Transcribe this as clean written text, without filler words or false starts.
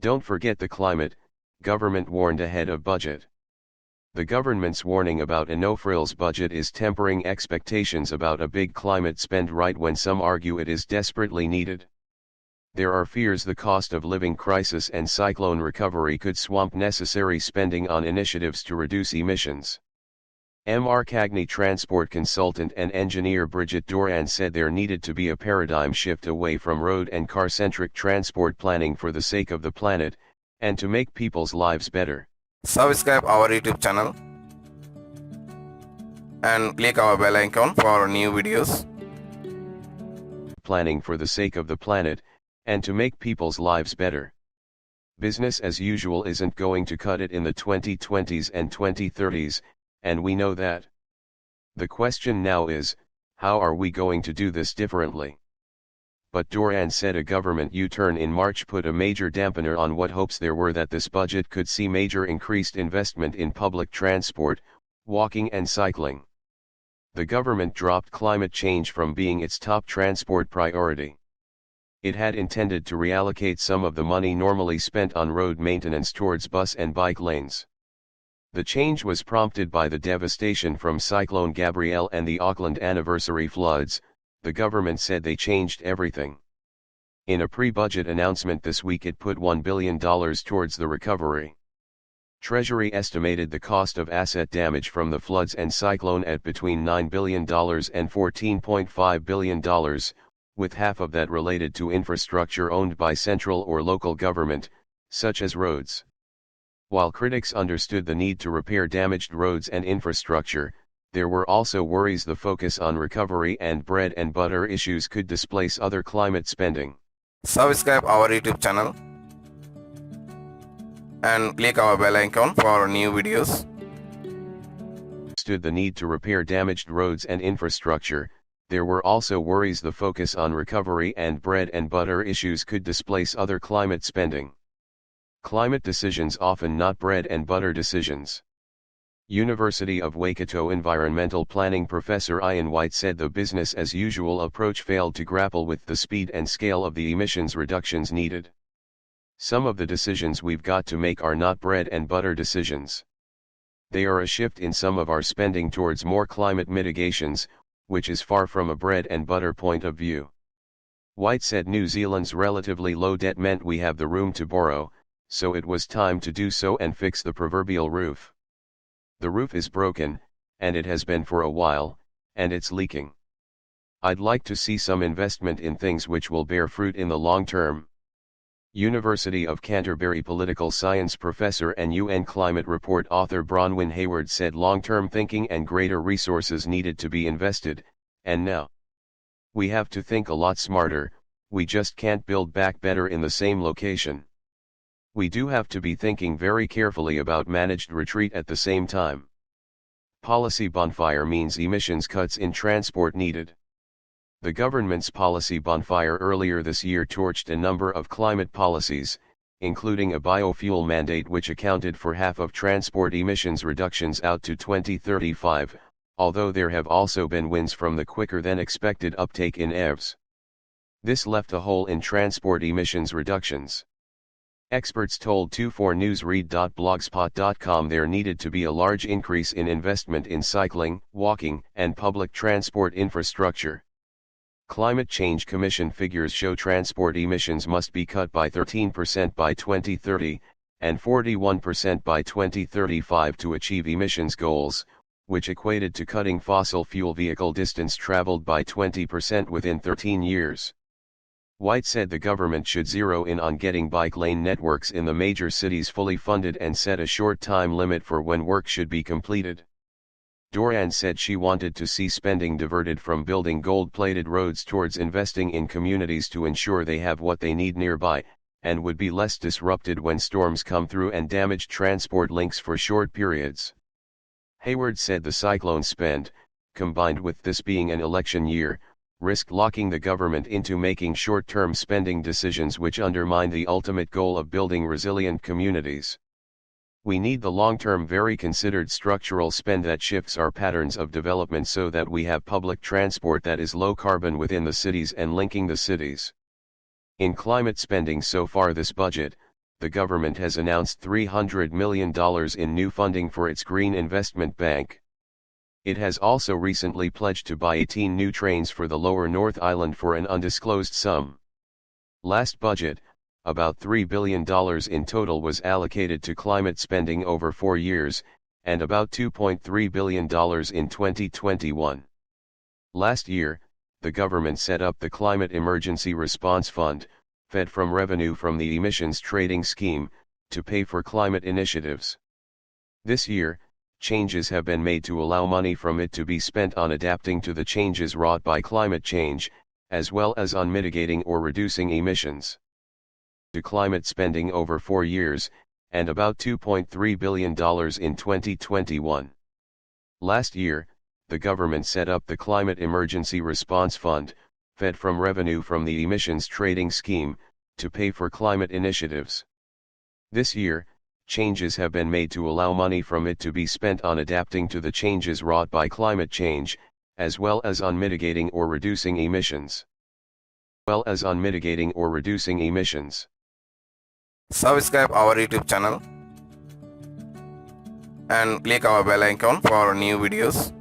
Don't forget the climate, government warned ahead of budget. The government's warning about a no-frills budget is tempering expectations about a big climate spend right when some argue it is desperately needed. There are fears the cost of living crisis and cyclone recovery could swamp necessary spending on initiatives to reduce emissions. Mr. Cagney transport consultant and engineer Bridget Doran said there needed to be a paradigm shift away from road and car-centric transport planning for the sake of the planet, and to make people's lives better. Subscribe our YouTube channel and click our bell icon for new videos. Planning for the sake of the planet, and to make people's lives better. Business as usual isn't going to cut it in the 2020s and 2030s, and we know that. The question now is, how are we going to do this differently? But Doran said a government U-turn in March put a major dampener on what hopes there were that this budget could see major increased investment in public transport, walking and cycling. The government dropped climate change from being its top transport priority. It had intended to reallocate some of the money normally spent on road maintenance towards bus and bike lanes. The change was prompted by the devastation from Cyclone Gabrielle and the Auckland anniversary floods. The government said they changed everything. In a pre-budget announcement this week it put $1 billion towards the recovery. Treasury estimated the cost of asset damage from the floods and cyclone at between $9 billion and $14.5 billion, with half of that related to infrastructure owned by central or local government, such as roads. While critics understood the need to repair damaged roads and infrastructure, there were also worries the focus on recovery and bread and butter issues could displace other climate spending. Subscribe our YouTube channel and click our bell icon for new videos. Understood the need to repair damaged roads and infrastructure, there were also worries the focus on recovery and bread and butter issues could displace other climate spending. Climate decisions often not bread and butter decisions. University of Waikato environmental planning professor Ian White said the business as usual approach failed to grapple with the speed and scale of the emissions reductions needed. Some of the decisions we've got to make are not bread and butter decisions. They are a shift in some of our spending towards more climate mitigations, which is far from a bread and butter point of view. White said New Zealand's relatively low debt meant we have the room to borrow, so it was time to do so and fix the proverbial roof. The roof is broken, and it has been for a while, and it's leaking. I'd like to see some investment in things which will bear fruit in the long term. University of Canterbury political science professor and UN climate report author Bronwyn Hayward said long-term thinking and greater resources needed to be invested, and now. We have to think a lot smarter, we just can't build back better in the same location. We do have to be thinking very carefully about managed retreat at the same time. Policy bonfire means emissions cuts in transport needed. The government's policy bonfire earlier this year torched a number of climate policies, including a biofuel mandate which accounted for half of transport emissions reductions out to 2035, although there have also been wins from the quicker than expected uptake in EVs. This left a hole in transport emissions reductions. Experts told 24newsread.blogspot.com there needed to be a large increase in investment in cycling, walking, and public transport infrastructure. Climate Change Commission figures show transport emissions must be cut by 13% by 2030, and 41% by 2035 to achieve emissions goals, which equated to cutting fossil fuel vehicle distance traveled by 20% within 13 years. White said the government should zero in on getting bike lane networks in the major cities fully funded and set a short time limit for when work should be completed. Doran said she wanted to see spending diverted from building gold-plated roads towards investing in communities to ensure they have what they need nearby, and would be less disrupted when storms come through and damage transport links for short periods. Hayward said the cyclone spend, combined with this being an election year, risk locking the government into making short-term spending decisions which undermine the ultimate goal of building resilient communities. We need the long-term very considered structural spend that shifts our patterns of development so that we have public transport that is low carbon within the cities and linking the cities. In climate spending so far this budget, the government has announced $300 million in new funding for its Green Investment Bank. It has also recently pledged to buy 18 new trains for the Lower North Island for an undisclosed sum. Last budget, about $3 billion in total was allocated to climate spending over 4 years, and about $2.3 billion in 2021. Last year, the government set up the Climate Emergency Response Fund, fed from revenue from the emissions trading scheme, to pay for climate initiatives. This year, changes have been made to allow money from it to be spent on adapting to the changes wrought by climate change, as well as on mitigating or reducing emissions. To climate spending over 4 years, and about $2.3 billion in 2021. Last year, the government set up the Climate Emergency Response Fund, fed from revenue from the emissions trading scheme, to pay for climate initiatives. This year, changes have been made to allow money from it to be spent on adapting to the changes wrought by climate change, as well as on mitigating or reducing emissions. Subscribe our YouTube channel and click our bell icon for new videos.